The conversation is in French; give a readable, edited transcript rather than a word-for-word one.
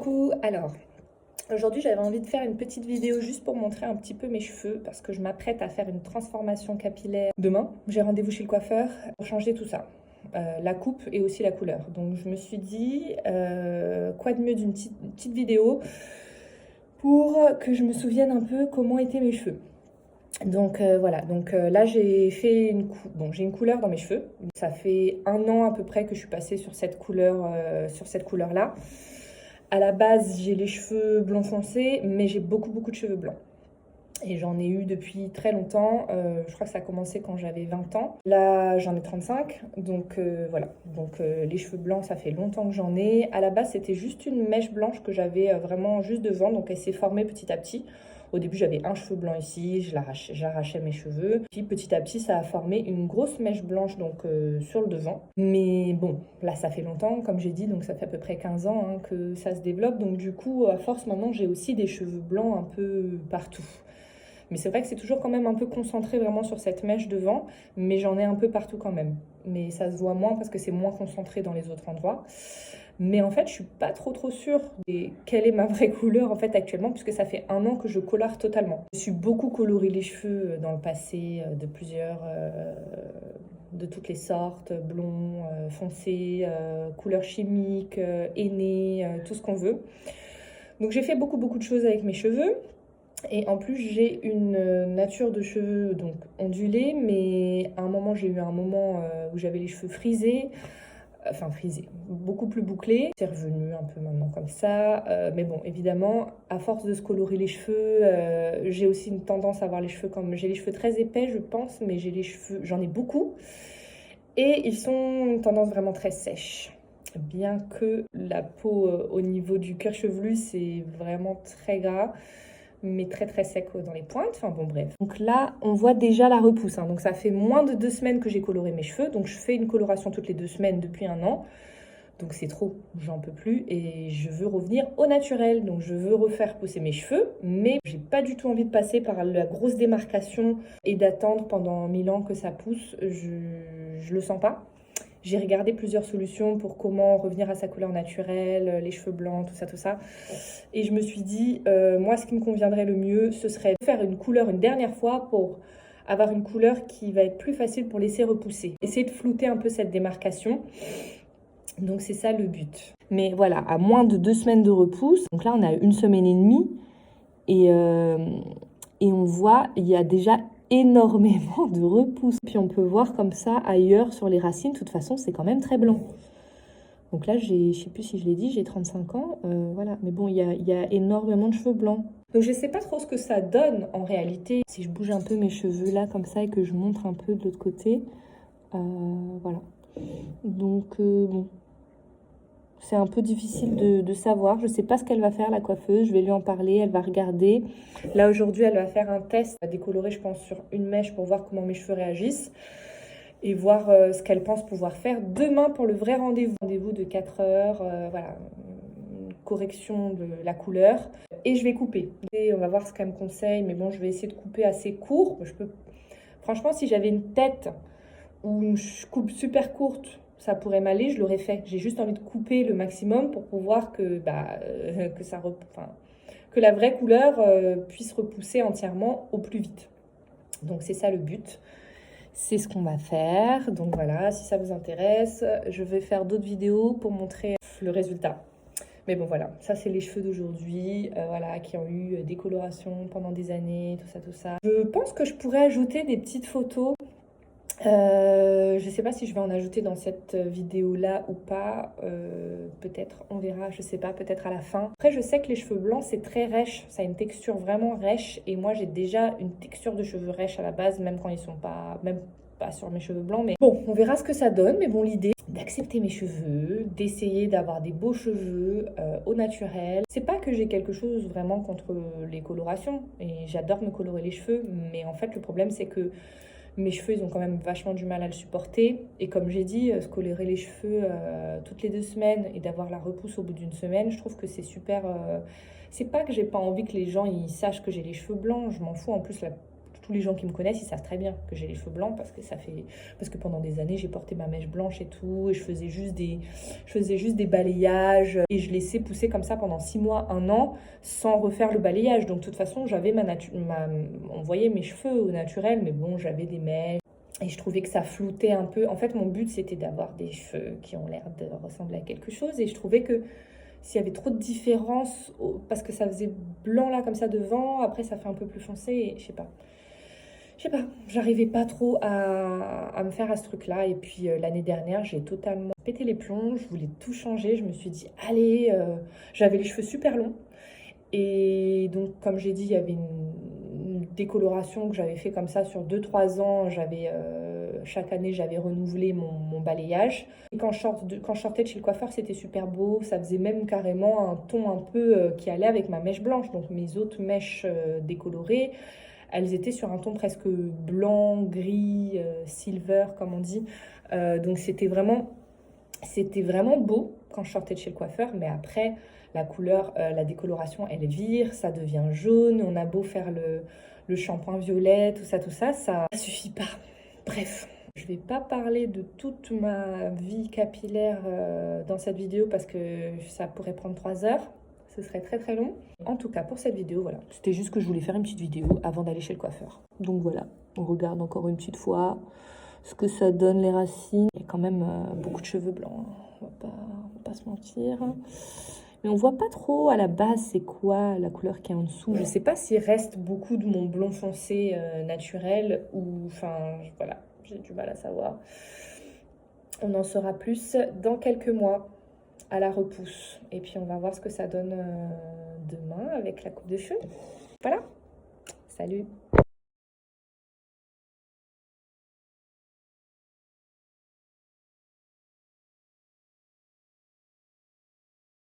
Coucou, alors aujourd'hui j'avais envie de faire une petite vidéo juste pour montrer un petit peu mes cheveux parce que je m'apprête à faire une transformation capillaire demain. J'ai rendez-vous chez le coiffeur pour changer tout ça, la coupe et aussi la couleur. Donc je me suis dit, quoi de mieux d'une petite vidéo pour que je me souvienne un peu comment étaient mes cheveux. Donc voilà, là j'ai fait j'ai une couleur dans mes cheveux. Ça fait 1 an à peu près que je suis passée sur cette couleur-là. À la base, j'ai les cheveux blonds foncés, mais j'ai beaucoup de cheveux blancs. Et j'en ai eu depuis très longtemps. Je crois que ça a commencé quand j'avais 20 ans. Là, j'en ai 35. Donc voilà. Les cheveux blancs, ça fait longtemps que j'en ai. À la base, c'était juste une mèche blanche que j'avais vraiment juste devant. Donc elle s'est formée petit à petit. Au début, j'avais un cheveu blanc ici, j'arrachais mes cheveux. Puis petit à petit, ça a formé une grosse mèche blanche sur le devant. Mais bon, là, ça fait longtemps, comme j'ai dit, donc ça fait à peu près 15 ans que ça se développe. Donc du coup, à force, maintenant, j'ai aussi des cheveux blancs un peu partout. Mais c'est vrai que c'est toujours quand même un peu concentré vraiment sur cette mèche devant, mais j'en ai un peu partout quand même. Mais ça se voit moins parce que c'est moins concentré dans les autres endroits. Mais en fait, je suis pas trop sûre de quelle est ma vraie couleur en fait actuellement, puisque ça fait 1 an que je colore totalement. Je suis beaucoup coloré les cheveux dans le passé, de toutes les sortes, blonds, foncés, couleurs chimiques, aînés, tout ce qu'on veut. Donc j'ai fait beaucoup de choses avec mes cheveux. Et en plus, j'ai une nature de cheveux donc ondulée, mais à un moment, j'ai eu un moment où j'avais les cheveux frisés, beaucoup plus bouclés. C'est revenu un peu maintenant comme ça, mais bon, évidemment, à force de se colorer les cheveux, j'ai aussi une tendance à avoir les cheveux j'ai les cheveux très épais, je pense, mais j'en ai beaucoup, et ils sont une tendance vraiment très sèche. Bien que la peau au niveau du cuir chevelu, c'est vraiment très gras, mais très sec dans les pointes. Enfin bon, bref. Donc là, on voit déjà la repousse. Donc ça fait moins de 2 semaines que j'ai coloré mes cheveux. Donc je fais une coloration toutes les 2 semaines depuis 1 an. Donc c'est trop, j'en peux plus et je veux revenir au naturel. Donc je veux refaire pousser mes cheveux, mais j'ai pas du tout envie de passer par la grosse démarcation et d'attendre pendant 1000 ans que ça pousse. Je le sens pas. J'ai regardé plusieurs solutions pour comment revenir à sa couleur naturelle, les cheveux blancs, tout ça. Et je me suis dit, moi, ce qui me conviendrait le mieux, ce serait de faire une couleur une dernière fois pour avoir une couleur qui va être plus facile pour laisser repousser. Essayer de flouter un peu cette démarcation. Donc, c'est ça le but. Mais voilà, à moins de 2 semaines de repousse, donc là, on a 1 semaine et demie. Et on voit, il y a déjà énormément de repousse. Puis on peut voir comme ça ailleurs sur les racines. De toute façon, c'est quand même très blanc. Donc là, je sais plus si je l'ai dit, j'ai 35 ans. Voilà. Mais bon, il y a énormément de cheveux blancs. Donc je sais pas trop ce que ça donne en réalité. Si je bouge un peu mes cheveux là comme ça et que je montre un peu de l'autre côté. Voilà. Donc bon. C'est un peu difficile de savoir. Je ne sais pas ce qu'elle va faire, la coiffeuse. Je vais lui en parler. Elle va regarder. Là, aujourd'hui, elle va faire un test. Elle va décolorer, je pense, sur une mèche pour voir comment mes cheveux réagissent et voir ce qu'elle pense pouvoir faire demain pour le vrai rendez-vous. Rendez-vous de 4 heures. Voilà. Une correction de la couleur. Et je vais couper. Et on va voir ce qu'elle me conseille. Mais bon, je vais essayer de couper assez court. Franchement, si j'avais une tête où une coupe super courte, ça pourrait m'aller, je l'aurais fait. J'ai juste envie de couper le maximum pour pouvoir que la vraie couleur puisse repousser entièrement au plus vite. Donc c'est ça le but. C'est ce qu'on va faire. Donc voilà, si ça vous intéresse, je vais faire d'autres vidéos pour montrer le résultat. Mais bon voilà, ça c'est les cheveux d'aujourd'hui, qui ont eu des colorations pendant des années, tout ça. Je pense que je pourrais ajouter des petites photos. Je sais pas si je vais en ajouter dans cette vidéo-là ou pas. Peut-être, on verra, je sais pas, peut-être à la fin. Après, je sais que les cheveux blancs, c'est très rêche. Ça a une texture vraiment rêche. Et moi, j'ai déjà une texture de cheveux rêche à la base, même quand ils sont pas... Même pas sur mes cheveux blancs. Mais bon, on verra ce que ça donne. Mais bon, l'idée, d'accepter mes cheveux, d'essayer d'avoir des beaux cheveux au naturel. C'est pas que j'ai quelque chose vraiment contre les colorations. Et j'adore me colorer les cheveux. Mais en fait, le problème, c'est que mes cheveux, ils ont quand même vachement du mal à le supporter. Et comme j'ai dit, se colorer les cheveux toutes les 2 semaines et d'avoir la repousse au bout d'1 semaine, je trouve que c'est super... C'est pas que j'ai pas envie que les gens ils sachent que j'ai les cheveux blancs, je m'en fous. En plus, tous les gens qui me connaissent, ils savent très bien que j'ai les cheveux blancs parce que pendant des années, j'ai porté ma mèche blanche et tout, et je faisais juste des balayages, et je laissais pousser comme ça pendant 6 mois, 1 an, sans refaire le balayage. Donc, de toute façon, j'avais on voyait mes cheveux au naturel, mais bon, j'avais des mèches. Et je trouvais que ça floutait un peu. En fait, mon but, c'était d'avoir des cheveux qui ont l'air de ressembler à quelque chose. Et je trouvais que s'il y avait trop de différence, parce que ça faisait blanc là, comme ça, devant, après, ça fait un peu plus foncé. Et je sais pas. J'arrivais pas trop à me faire à ce truc-là. Et puis, l'année dernière, j'ai totalement pété les plombs. Je voulais tout changer. Je me suis dit, allez, j'avais les cheveux super longs. Et donc, comme j'ai dit, il y avait une décoloration que j'avais fait comme ça sur 2-3 ans. Chaque année, j'avais renouvelé mon balayage. Et quand je sortais de chez le coiffeur, c'était super beau. Ça faisait même carrément un ton un peu qui allait avec ma mèche blanche. Donc, mes autres mèches décolorées, elles étaient sur un ton presque blanc, gris, silver, comme on dit. Donc, c'était vraiment beau quand je sortais de chez le coiffeur, mais après, la couleur, la décoloration, elle vire, ça devient jaune, on a beau faire le shampoing violet, tout ça, ça suffit pas. Bref, je vais pas parler de toute ma vie capillaire dans cette vidéo parce que ça pourrait prendre 3 heures. Ce serait très très long. En tout cas, pour cette vidéo, voilà. C'était juste que je voulais faire une petite vidéo avant d'aller chez le coiffeur. Donc voilà, on regarde encore une petite fois ce que ça donne les racines. Il y a quand même beaucoup de cheveux blancs, on va pas se mentir. Mais on voit pas trop à la base c'est quoi la couleur qui est en dessous. Je sais pas s'il reste beaucoup de mon blond foncé naturel ou... Enfin, voilà, j'ai du mal à savoir. On en saura plus dans quelques mois à la repousse. Et puis on va voir ce que ça donne demain avec la coupe de cheveux. Voilà, salut!